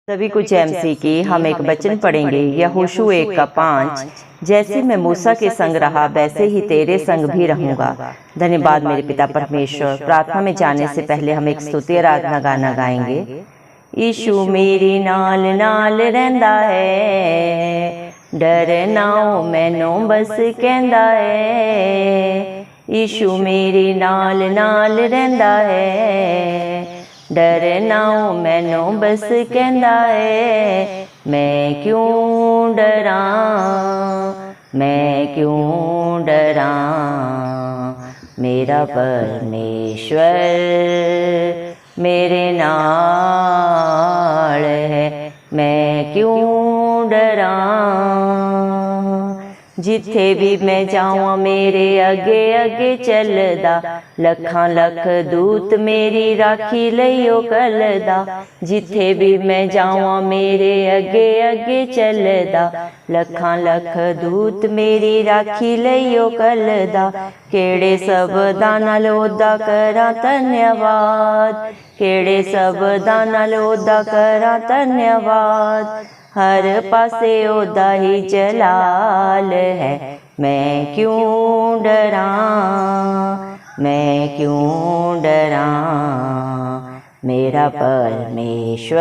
सभी कुछ एमसी की हम एक वचन पढ़ेंगे यहोशू 1:5। जैसे मैं मूसा के संग रहा वैसे ही तेरे संग भी रहूंगा। धन्यवाद मेरे पिता परमेश्वर। प्रार्थना में जाने से पहले हम एक स्तुति आराधना गाना गाएंगे। यीशु मेरी नाल नाल रहिंदा है, डर नाओ मैनू बस कहंदा है। यीशु मेरी नाल नाल रहिंदा है, डर नाओ मैनू बस कहंदा है। मैं क्यों डरा, मैं क्यों डरा, मेरा परमेश्वर मेरे नाल है। मैं क्यों डरा, जिथे भी मैं जावां मेरे अगे अगे चलदा। लखां लख दूत मेरी राखी लईओ कलदा। जिथे भी मैं जावां मेरे अगे अगे चलदा। लखां लख दूत मेरी राखी लईओ कलदा। केड़े सबदा नाल ओदा करां धन्यवाद, केड़े सबदा नाल ओदा करां धन्यवाद। हर पासे ओदा ही जलाल है। मैं क्यों डरा, मैं क्यों डरा, मेरा परमेश्वर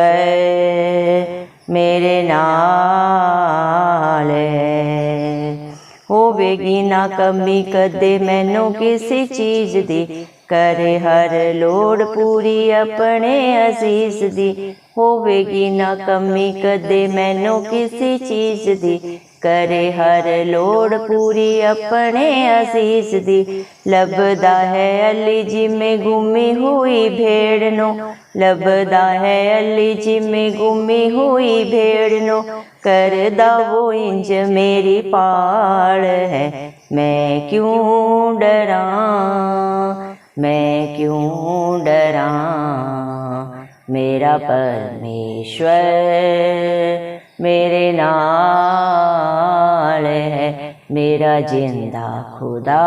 मेरे नाल है। होवेगी ना कमी कदे मैनू किसी चीज दी, करे हर लोड़ पूरी अपने अजीज दी। होवेगी ना कमी कदे मैनू किसी चीज दी, करे हर लोड़ पूरी अपने अजीज दी। लभदा है अली जिमें गुमी हुई भेड़ नो, लभदा है अली जिमें गुमी हुई भेड़ नो। करदा वो इंज मेरी पाल है। मैं क्यों डरा, मैं क्यों डरा, मेरा परमेश्वर मेरे नाल है। मेरा जिंदा खुदा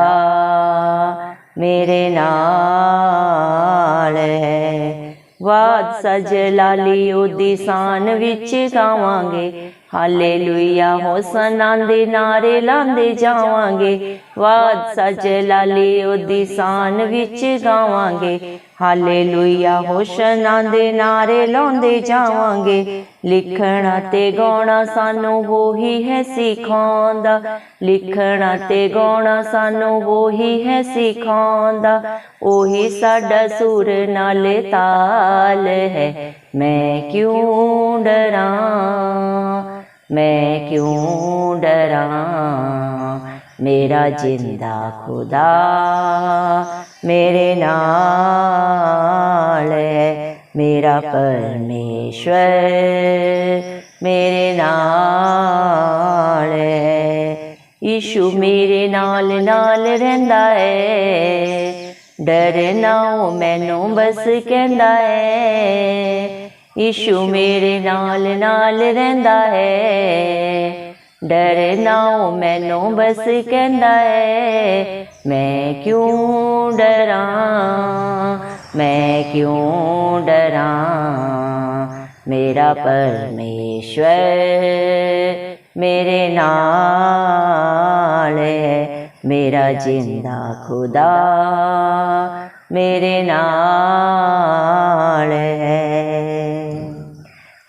मेरे नाल है। वाद सज लाली ओदी शान विच गावांगे, हालेलुया होसना दे नारे लांदे जावांगे। वाद सज लाली ओदी शान विच गावांगे, हालेलुया होसना दे नारे लांदे जावांगे। लिखना ते गाना सानू वो ही है सिखांदा, लिखना ते गाना सानू वो ही है सिखांदा। ओही साडा सुर नाले ताल है। मैं क्यों डरा, मैं क्यों डरा, मेरा जिंदा खुदा मेरे नाल है। मेरा परमेश्वर मेरे नाल है। यीशु मेरे नाल नाल रहिंदा है, डर नाओ मैनू बस कहंदा है। यीशु मेरे नाल नाल रहिंदा है, डर नाओ मैनू बस कहंदा है। मैं क्यों डरा, मैं क्यों डरा, मेरा परमेश्वर मेरे नाल है। मेरा जिंदा खुदा मेरे नाल है।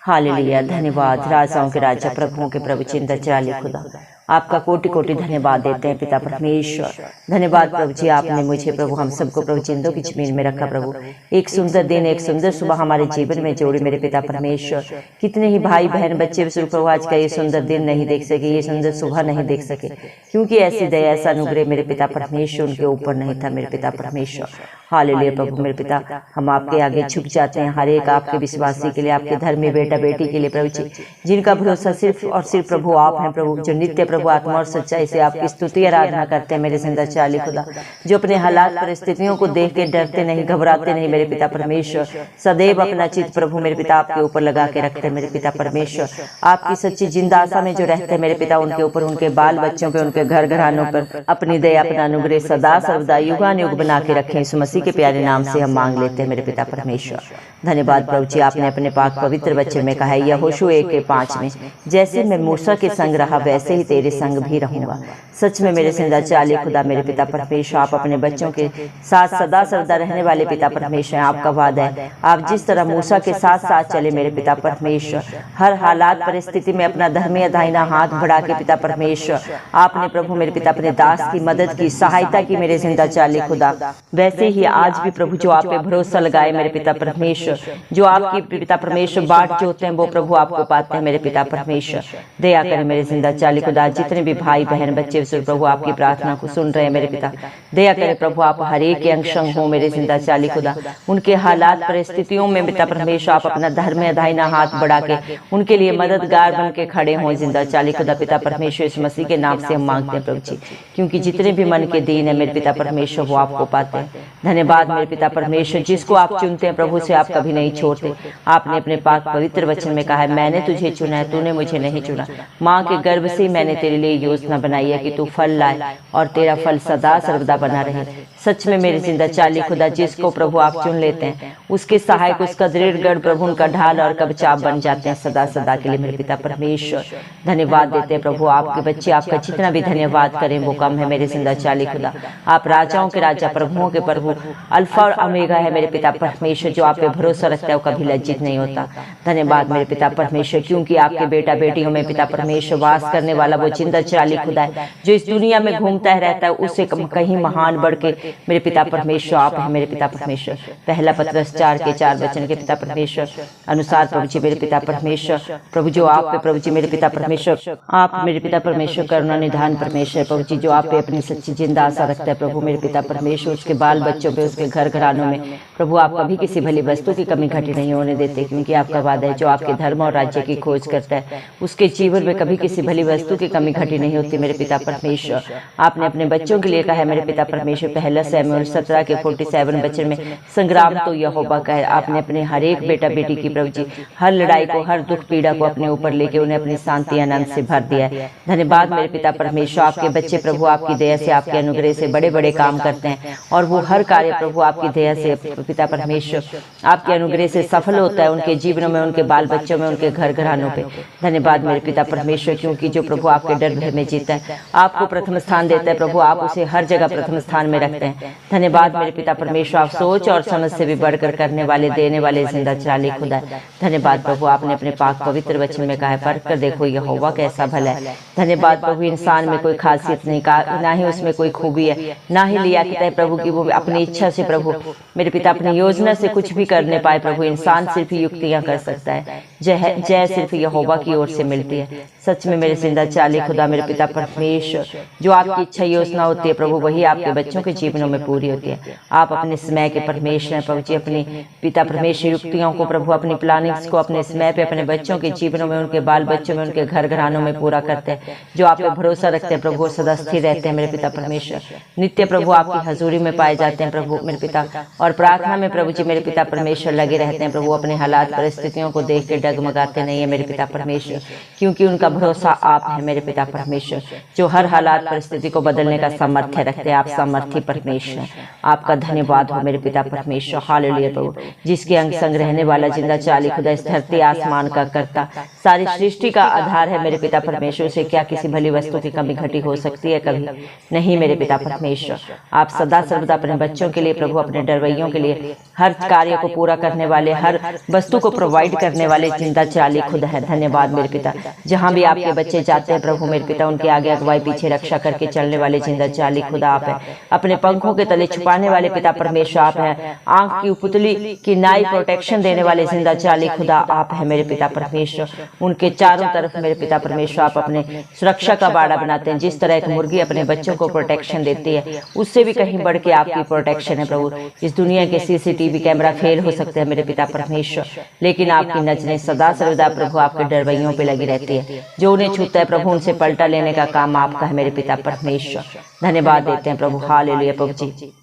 हालेलुया। धन्यवाद राजाओं के राजा प्रभुओं के प्रभु चिंता चाली खुदा, आपका कोटि कोटि धन्यवाद देते हैं पिता परमेश्वर। धन्यवाद प्रभु जी, आपने मुझे प्रभु हम सबको प्रभु जिंदों की जमीन में रखा प्रभु। एक सुंदर दिन, एक सुंदर सुबह हमारे जीवन में जोड़ी मेरे पिता परमेश्वर। कितने ही भाई बहन बच्चे प्रभु आज का ये सुंदर दिन नहीं देख सके, ये सुंदर सुबह नहीं देख सके, क्योंकि ऐसी दया ऐसा अनुग्रह मेरे पिता परमेश्वर उनके ऊपर नहीं था मेरे पिता परमेश्वर। हालेलुया प्रभु मेरे पिता, हम आपके आगे झुक जाते हैं हर एक आपके विश्वासी के लिए, आपके धर्मी बेटा बेटी के लिए प्रभु जी, जिनका भरोसा सिर्फ और सिर्फ प्रभु आप हैं प्रभु, जो नित्य प्रभु आत्मा और सच्चाई से आपकी स्तुति आराधना करते हैं मेरे जिंदा चाली खुदा, जो अपने हालात परिस्थितियों को देख के डरते नहीं घबराते नहीं मेरे पिता परमेश्वर। सदैव अपना चित्त प्रभु मेरे पिता आपके ऊपर लगा के रखते हैं मेरे पिता परमेश्वर। आपकी सच्ची जिंदा आशा में जो रहते हैं मेरे पिता, उनके ऊपर, उनके बाल बच्चों पे, उनके घर घरानों पर अपनी दया अपना अनुग्रह सदा सर्वदा युगानुयुग बना के रखें। यीशु मसीह के प्यारे नाम से हम मांग लेते हैं मेरे पिता परमेश्वर। धन्यवाद प्रभु जी, आपने अपने पाक पवित्र वचन में कहा है यहोशूआ 1:5 में, जैसे मैं मूसा के संग रहा वैसे ही तेरे संग भी रहूंगा। सच में मेरे जिंदा चाली खुदा मेरे पिता परमेश्वर, आप अपने बच्चों के साथ सदा सर्वदा रहने वाले पिता परमेश्वर हैं। आपका वादा है आप जिस तरह मूसा के साथ साथ चले मेरे पिता परमेश्वर, हर हालात परिस्थिति में अपना धर्मी दाहिना हाथ बढ़ा के पिता परमेश्वर आपने प्रभु मेरे पिता अपने दास की मदद की, सहायता की मेरे जिंदा चाली खुदा। वैसे ही आज भी प्रभु जो आप पे भरोसा लगाए मेरे पिता परमेश्वर, जो आपकी पिता परमेश्वर बाट जोते हैं वो प्रभु आपको पाते हैं मेरे पिता परमेश्वर। दया करें मेरे जिंदा चाली खुदा, जितने भी भाई बहन बच्चे प्रभु आपकी प्रार्थना को सुन रहे हैं मेरे पिता, दया करें प्रभु आप हर एक के अंग संग हो मेरे जिंदा चाली खुदा। उनके हालात परिस्थितियों में पिता परमेश्वर आप अपना धर्म दाहिना हाथ बढ़ा के उनके लिए मददगार बन के खड़े हों जिंदा चाली खुदा। पिता परमेश्वर इस मसीह के नाम से हम मांगते हैं प्रभु जी, क्योंकि जितने भी मन के दीन है मेरे पिता परमेश्वर वो आपको पाते हैं। धन्यवाद मेरे पिता परमेश्वर, जिसको आप चुनते हैं प्रभु से आप कभी नहीं छोड़ते। आपने अपने पाक पवित्र वचन में कहा है मैंने तुझे चुना है, तूने मुझे नहीं चुना। माँ के गर्भ से मैंने तेरे लिए योजना बनाई है कि तू फल लाए और तेरा फल सदा सर्वदा बना रहे। सच में मेरे जिंदा चाली खुदा, जिसको प्रभु आप चुन लेते हैं उसके सहायक, उसका दृढ़ गढ़ प्रभु उनका ढाल और कवचाप बन जाते हैं सदा सदा के लिए मेरे पिता परमेश्वर। धन्यवाद देते हैं प्रभु, आपके बच्चे आपका जितना भी धन्यवाद करें वो कम है मेरे जिंदा चाली खुदा। आप राजाओं के राजा प्रभुओं के प्रभु अल्फा और ओमेगा है मेरे पिता परमेश्वर, जो आप पे भरोसा रखता है वो कभी लज्जित नहीं होता। धन्यवाद मेरे पिता परमेश्वर, क्योंकि आपके बेटा बेटियों में पिता परमेश्वर वास करने वाला वो जिंदा चाली खुदा है, जो इस दुनिया में घूमता रहता है, उससे कहीं महान बढ़ के मेरे पिता परमेश्वर आप है मेरे पिता परमेश्वर। पहला पत्रस 4:4 के पिता परमेश्वर अनुसार प्रभु जी मेरे पिता परमेश्वर, प्रभु जो आप पे प्रभु जी मेरे पिता परमेश्वर, आप मेरे पिता परमेश्वर करुणा निधान परमेश्वर प्रभु जी, जो आप पे अपनी सच्ची जिंदा आशा रखता है प्रभु मेरे पिता परमेश्वर, उसके बाल बच्चों पे उसके घर घरानों में प्रभु आप कभी किसी भली वस्तु की कमी घटी नहीं होने देते, क्योंकि आपका वादा है जो आपके धर्म और राज्य की खोज करता है उसके जीवन में कभी किसी भली वस्तु की कमी घटी नहीं होती मेरे पिता परमेश्वर। आपने अपने बच्चों के लिए कहा है मेरे पिता परमेश्वर, पहला शमूएल 17:47 वचन में, संग्राम तो यहोवा का है। आपने अपने हर एक बेटा बेटी की प्रभु जी हर लड़ाई को, हर दुख पीड़ा को अपने ऊपर लेके उन्हें अपनी शांति आनंद से भर दिया है। धन्यवाद मेरे पिता परमेश्वर, आपके बच्चे प्रभु आपकी दया से आपके अनुग्रह से बड़े बड़े काम करते हैं और वो हर कार्य प्रभु आपकी दया से पिता परमेश्वर आपके अनुग्रह से सफल होता है उनके जीवनों में, उनके बाल बच्चों में, उनके घर घरानों पे। धन्यवाद मेरे पिता परमेश्वर, क्योंकि जो प्रभु आपके डर भय में जीता है आपको प्रथम स्थान देता है प्रभु, आप उसे हर जगह प्रथम स्थान में रखते हैं। धन्यवाद मेरे पिता परमेश्वर, आप सोच और समझ से भी बढ़कर करने वाले देने वाले जिंदा चाली खुदा। धन्यवाद प्रभु, आपने अपने पाक पवित्र वचन में कहा है परख कर देखो यहोवा कैसा भला है। धन्यवाद प्रभु, इंसान में कोई खासियत नहीं, ना ही उसमें कोई खूबी है, ना ही लियाकत है प्रभु की वो अपनी इच्छा से प्रभु मेरे पिता अपनी योजना से कुछ भी करने पाए प्रभु। इंसान सिर्फ युक्तियां कर सकता है, जय सिर्फ यहोवा की ओर से मिलती है। सच में मेरे जिंदा चाली खुदा मेरे पिता परमेश्वर, जो आपकी इच्छा योजना होती है प्रभु वही आपके बच्चों के जीवनों में पूरी होती है। आप अपने समय के परमेश्वर हैं प्रभु जी, अपनी पिता परमेश्वर युक्तियों को प्रभु अपनी प्लानिंग्स को अपने समय पे अपने बच्चों के जीवनों में, उनके बाल बच्चों में, उनके घर घरानों में पूरा करते हैं। जो आप पे भरोसा रखते हैं प्रभु सदा स्थिर रहते हैं मेरे पिता परमेश्वर, नित्य प्रभु आपकी हजूरी में पाए जाते हैं प्रभु मेरे पिता, और प्रार्थना में प्रभु जी मेरे पिता परमेश्वर लगे रहते हैं प्रभु। अपने हालात परिस्थितियों को देख के डगमगाते नहीं है मेरे पिता परमेश्वर, क्योंकि उनका भरोसा आप है मेरे पिता परमेश्वर, जो हर हालात परिस्थिति को बदलने का सामर्थ्य रखते हैं। आप सामर्थ्य परमेश्वर हैं, आपका धन्यवाद हो मेरे पिता परमेश्वर। हालेलुया प्रभु, जिसके अंग संग रहने वाला जिंदा चाली खुदा, इस धरती आसमान का कर्ता, सारी सृष्टि का आधार है मेरे पिता परमेश्वर। से क्या किसी भली वस्तु की कमी घटी हो सकती है? कभी नहीं मेरे पिता परमेश्वर। आप सदा सर्वदा अपने बच्चों के लिए प्रभु, अपने डरवैयों के लिए हर कार्य को पूरा करने वाले, हर वस्तु को प्रोवाइड करने वाले जिंदा चाली खुदा है। धन्यवाद मेरे पिता, जहाँ भी आपके बच्चे जाते हैं प्रभु मेरे पिता, उनके आगे अगुवाई पीछे रक्षा करके चलने वाले जिंदा चाली खुदा आप है। अपने पंखों के तले छुपाने वाले पिता परमेश्वर आप है। आंख की पुतली की नाई प्रोटेक्शन देने वाले जिंदा चाली खुदा आप है मेरे पिता परमेश्वर। उनके चारों तरफ मेरे पिता परमेश्वर आप अपने सुरक्षा का बाड़ा बनाते हैं। जिस तरह एक मुर्गी अपने बच्चों को प्रोटेक्शन देती है, उससे भी कहीं बढ़ के आपकी प्रोटेक्शन है प्रभु। इस दुनिया के सीसीटीवी कैमरा फेल हो सकते हैं मेरे पिता परमेश्वर, लेकिन आपकी नजरें सदा सर्वदा प्रभु आपके डरवैयों पे लगी रहती है। जो उन्हें छूता है प्रभु, उनसे पलटा लेने का काम आपका है मेरे पिता परमेश्वर। धन्यवाद देते हैं प्रभु। हालेलुया प्रभु जी,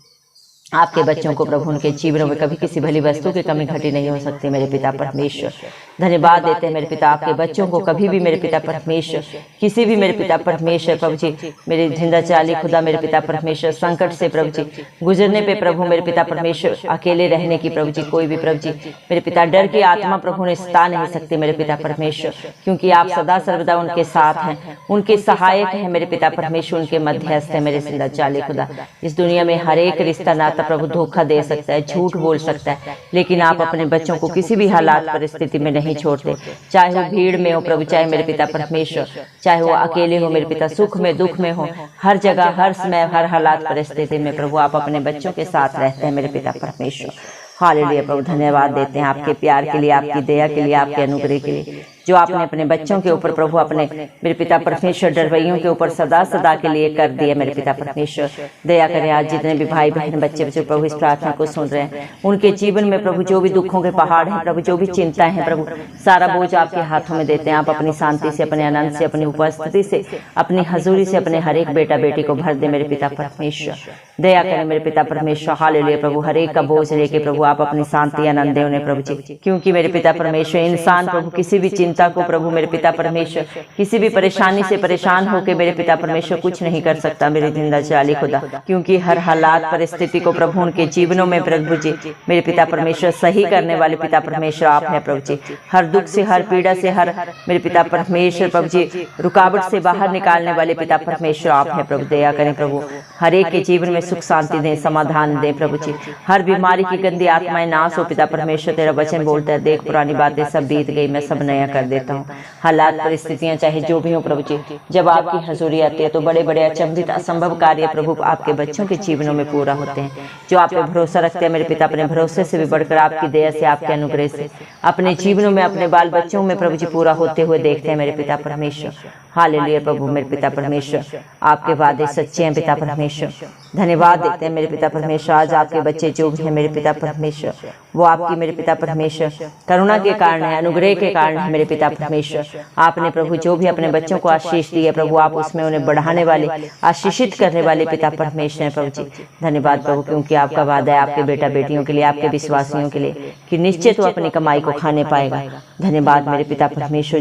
आपके बच्चों को प्रभु उनके जीवनों में कभी किसी भली वस्तु की कमी घटी नहीं हो सकती मेरे पिता परमेश्वर। धन्यवाद देते हैं मेरे पिता आपके बच्चों को कभी भी मेरे पिता परमेश्वर किसी भी मेरे पिता परमेश्वर प्रभु जी मेरे जिंदा चाली खुदा मेरे पिता परमेश्वर संकट से प्रभु जी गुजरने पे प्रभु मेरे पिता परमेश्वर अकेले रहने की प्रभु जी कोई भी प्रभु जी मेरे पिता डर की आत्मा प्रभु ने सता नहीं सकती मेरे पिता परमेश्वर, क्योंकि आप सदा सर्वदा उनके साथ हैं, उनके सहायक हैं मेरे पिता परमेश्वर, उनके मध्यस्थ है मेरे जिंदा चाली खुदा। इस दुनिया में हर एक रिश्ता नाता प्रभु धोखा दे सकता है, झूठ बोल सकता है, लेकिन आप अपने बच्चों को किसी भी हालात परिस्थिति में नहीं छोड़ते, चाहे वो भीड़ में हो प्रभु, चाहे मेरे पिता परमेश्वर, चाहे वो अकेले हो मेरे पिता, सुख में दुख में हो, हर जगह हर समय हर हालात परिस्थिति में प्रभु आप अपने बच्चों के साथ रहते हैं मेरे पिता परमेश्वर। हालेलुया प्रभु, धन्यवाद देते हैं आपके प्यार के लिए, आपकी दया के लिए, आपके अनुग्रह के लिए, जो आपने अपने बच्चों के ऊपर प्रभु अपने मेरे पिता परमेश्वर डरवैयों के ऊपर सदा सदा के लिए कर दिए मेरे पिता परमेश्वर। दया करें आज जितने भी भाई बहन बच्चे बच्चे प्रभु इस प्रार्थना को सुन रहे हैं, उनके जीवन में प्रभु जो भी दुखों के पहाड़ हैं प्रभु, जो भी चिंताएं हैं प्रभु, सारा बोझ आपके हाथों में देते हैं। आप अपनी शांति से, अपने आनंद से, अपनी उपस्थिति से, अपनी हजूरी से अपने हर एक बेटा बेटी को भर दे मेरे पिता परमेश्वर। दया करें मेरे पिता परमेश्वर। हालेलुया प्रभु, हर एक का बोझ लेके प्रभु आप अपनी शांति आनंद दे उन्हें प्रभु जी, क्योंकि मेरे पिता परमेश्वर इंसान प्रभु किसी भी चिंता को प्रभु मेरे पिता परमेश्वर, किसी भी परेशानी से परेशान होकर मेरे पिता परमेश्वर कुछ नहीं कर सकता मेरे जिंदा चाली खुदा, क्योंकि हर हालात परिस्थिति को प्रभु उनके जीवनों में प्रभु जी मेरे पिता परमेश्वर सही करने वाले पिता परमेश्वर आप हैं प्रभु जी। हर दुख से, हर पीड़ा से, हर मेरे पिता परमेश्वर प्रभु जी रुकावट से बाहर निकालने वाले पिता परमेश्वर आप हैं प्रभु। दया करें प्रभु, हर एक के जीवन में सुख शांति दें, समाधान दें प्रभु जी। हर बीमारी की गंदी आत्माएं नाश हो पिता परमेश्वर। तेरा वचन बोलता है, देख पुरानी बातें सब बीत गई, मैं सब नया कर देता हूँ। हालात परिस्थितियां चाहे जो भी हो प्रभु जी, जब आपकी हजूरी आती है तो बड़े बड़े अचंभित असंभव कार्य प्रभु आपके बच्चों के जीवनों में पूरा होते हैं। जो आप पे भरोसा रखते हैं मेरे पिता, अपने भरोसे से भी बढ़कर आपकी दया से, आपके अनुग्रह से अपने जीवनों में, अपने बाल बच्चों में प्रभु जी पूरा होते हुए देखते हैं मेरे पिता परमेश्वर। हालेलुया प्रभु मेरे पिता परमेश्वर, आपके वादे सच्चे हैं पिता परमेश्वर। धन्यवाद देते हैं मेरे पिता परमेश्वर। आज आपके बच्चे जो भी हैं मेरे पिता परमेश्वर, वो आपकी मेरे पिता परमेश्वर करुणा के कारण है, अनुग्रह के कारण है मेरे पिता परमेश्वर। आपने प्रभु जो भी अपने बच्चों को आशीष दी है प्रभु, आप उसमें उन्हें बढ़ाने वाले, आशीषित करने वाले पिता परमेश्वर हैं प्रभु जी। धन्यवाद प्रभु, क्योंकि आपका वादा है आपके बेटा बेटियों के लिए, आपके विश्वासियों के लिए, कि निश्चित वो अपनी कमाई को खाने पाएगा। धन्यवाद मेरे पिता परमेश्वर,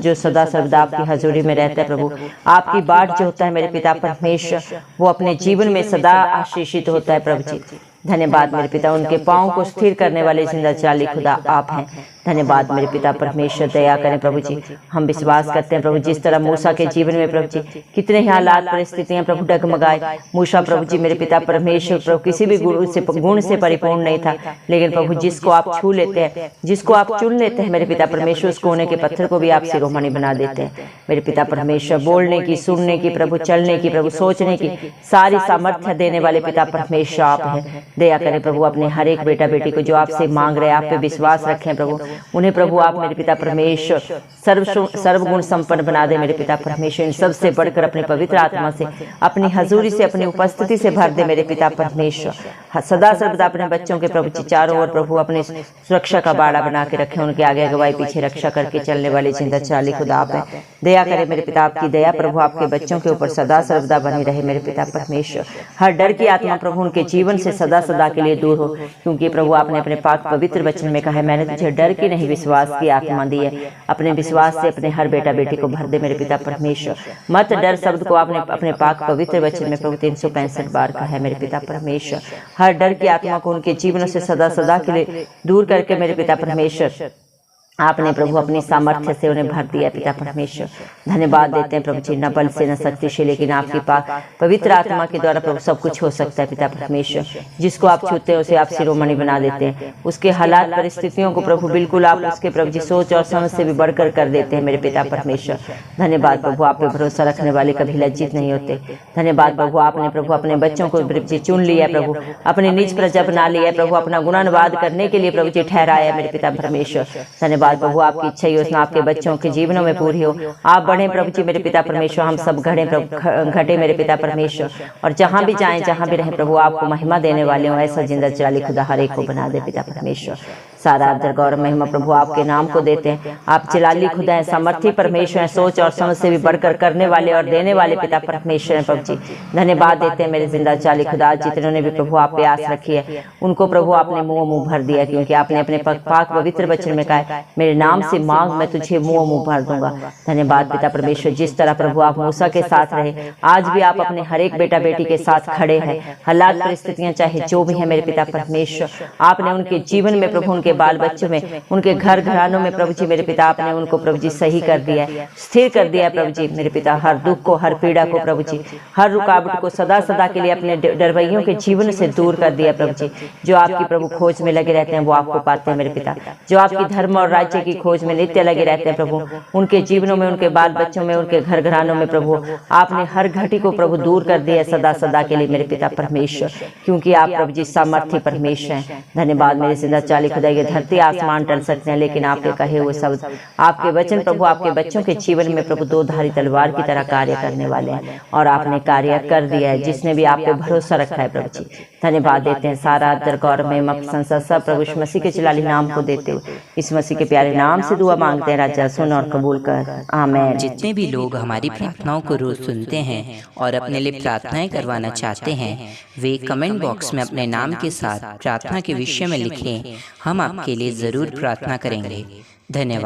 जो सदा सर्वदा आपकी हजूरी में रहता है प्रभु, आपकी बाट जो होता है मेरे पिता परमेश्वर, वो अपने जीवन में सदा आशीषित होता है प्रभु जी। धन्यवाद मेरे पिता, उनके पांव को स्थिर करने वाले जिंदा चाली खुदा आप हैं। धन्यवाद मेरे पिता परमेश्वर। दया करें प्रभु जी, हम विश्वास करते हैं प्रभु, जिस तरह मूसा के जीवन में प्रभु जी कितने ही हालात परिस्थितियां प्रभु डगमगाए, मूसा प्रभु जी मेरे पिता परमेश्वर प्रभु किसी भी गुण से परिपूर्ण नहीं था, लेकिन प्रभु जिसको आप छू लेते हैं, जिसको आप चुन लेते हैं मेरे पिता परमेश्वर, उस कोने के पत्थर को भी आप शिरोमणि बना देते हैं मेरे पिता परमेश्वर। बोलने की, सुनने की प्रभु, चलने की प्रभु, सोचने की सारी सामर्थ्य देने वाले पिता परमेश्वर आप हैं। दया करें प्रभु, अपने हर एक बेटा बेटी को जो आपसे मांग रहे हैं, आप पे विश्वास रखें प्रभु, उन्हें प्रभु आप मेरे पिता परमेश्वर सर्वगुण संपन्न बना दे मेरे पिता परमेश्वर। इन सबसे बढ़कर अपने पवित्र आत्मा से, अपनी हजूरी से, अपनी उपस्थिति से भर दे मेरे पिता परमेश्वर। सदा सर्वदा अपने बच्चों के प्रभु चारों ओर प्रभु अपने सुरक्षा का बाड़ा बना के रखें, उनके आगे अगुवाई पीछे रक्षा करके चलने वाले जिंदा चाली खुदा आप है। दया करें मेरे पिता, आपकी दया प्रभु आपके बच्चों के ऊपर सदा सर्वदा बनी रहे मेरे पिता परमेश्वर। हर डर की आत्मा प्रभु उनके जीवन से सदा सदा के लिए दूर हो, क्योंकि प्रभु आपने अपने पाक पवित्र वचन में कहा है, मैंने तुझे डर की नहीं विश्वास की आत्मा दी है। अपने विश्वास से अपने हर बेटा बेटी को भर दे मेरे पिता परमेश्वर। मत डर शब्द को आपने अपने पाक पवित्र वचन में प्रभु 365 बार कहा है मेरे पिता परमेश्वर। हर डर की आत्मा को उनके जीवन से सदा सदा के लिए दूर करके मेरे पिता परमेश्वर आपने प्रभु अपनी सामर्थ्य से उन्हें भर दिया पिता परमेश्वर। धन्यवाद देते हैं प्रभु जी, न बल से न शक्ति से, लेकिन आपकी पाक पवित्र आत्मा के द्वारा प्रभु सब कुछ हो सकता है पिता परमेश्वर। जिसको आप छूते हैं उसे आप शिरोमणि बना देते हैं, उसके हालात परिस्थितियों को प्रभु बिल्कुल आप उसके प्रभु जी सोच और समझ से भी बढ़कर कर देते हैं मेरे पिता परमेश्वर। धन्यवाद प्रभु, आप पे भरोसा रखने वाले कभी लज्जित नहीं होते। धन्यवाद प्रभु, आपने प्रभु अपने बच्चों को प्रभु जी चुन लिया प्रभु, अपनी निज प्रजा बना लिया प्रभु, अपना गुणानुवाद करने के लिए प्रभु जी ठहराया मेरे पिता परमेश्वर। धन्यवाद प्रभु, आपकी इच्छा योजना आपके बच्चों के जीवनों में पूरी हो। आप बढ़े प्रभु जी मेरे पिता परमेश्वर, हम सब घटे मेरे पिता परमेश्वर, और जहां भी जाएं, जहां भी रहें प्रभु आपको महिमा देने वाले हो, ऐसा जिंदा चाली खुदा हर एक को बना दे पिता परमेश्वर। सारा आदर गौरव महिमा प्रभु आपके नाम को देते हैं। आप जलाली खुदा हैं, सामर्थी परमेश्वर हैं, सोच और समझ से भी बढ़कर करने वाले और देने वाले पिता परमेश्वर हैं प्रभु जी। धन्यवाद देते हैं मेरे जिंदा चाली खुदा, जितने भी प्रभु आप पे आस रखी है उनको प्रभु आपने मुंह भर दिया, क्योंकि आपने अपने पाक पवित्र वचन में कहा मेरे नाम से मांग मैं तुझे मुंह भर दूंगा। धन्यवाद पिता परमेश्वर, जिस तरह प्रभु आप मूसा के साथ रहे आज भी आप अपने हर एक बेटा बेटी के साथ खड़े हैं। हालात परिस्थितियां चाहे जो भी है मेरे पिता परमेश्वर, आपने उनके जीवन में प्रभु, उनके बाल बच्चों में, उनके घर घरानों में प्रभु जी मेरे पिता आपने उनको प्रभु जी सही कर दिया है, स्थिर कर दिया प्रभु जी मेरे पिता। हर दुख को, हर पीड़ा को प्रभु जी, हर रुकावट को सदा सदा के लिए अपने डरवैयों के जीवन से दूर कर दिया प्रभु जी। जो आपकी प्रभु खोज में लगे रहते हैं वो आपको पाते हैं मेरे पिता। जो आपकी धर्म और राज्य की खोज में नित्य लगे रहते हैं प्रभु, उनके जीवनों में, उनके बाल बच्चों में, उनके घर घरानों में प्रभु आपने हर घटी को प्रभु दूर कर दिया सदा सदा के लिए मेरे पिता परमेश्वर, क्योंकि आप प्रभु जी सामर्थी परमेश्वर हैं। धन्यवाद मेरे जिंदा चाली खुदा, ये धरती आसमान टल सकते हैं लेकिन आपके कहे हुए शब्द, आपके वचन प्रभु आपके बच्चों के जीवन में प्रभु दो धारी तलवार की तरह कार्य करने वाले हैं, और आपने कार्य कर दिया है जिसने भी आप पे भरोसा रखा है प्रभु जी। धन्यवाद देते हैं, सारा आदर गौरव में प्रशंसा सब प्रभु यीशु मसीह के जलाली नाम को देते हुए इस मसीह के प्यारे नाम से दुआ मांगते हैं राजा, सुन और कबूल कर, आमीन। जितने भी लोग हमारी प्रार्थनाओं को रोज सुनते हैं और अपने लिए प्रार्थनाएं करवाना चाहते हैं वे कमेंट बॉक्स में अपने नाम के साथ प्रार्थना के विषय में लिखें, हम आपके लिए जरूर प्रार्थना करेंगे। धन्यवाद।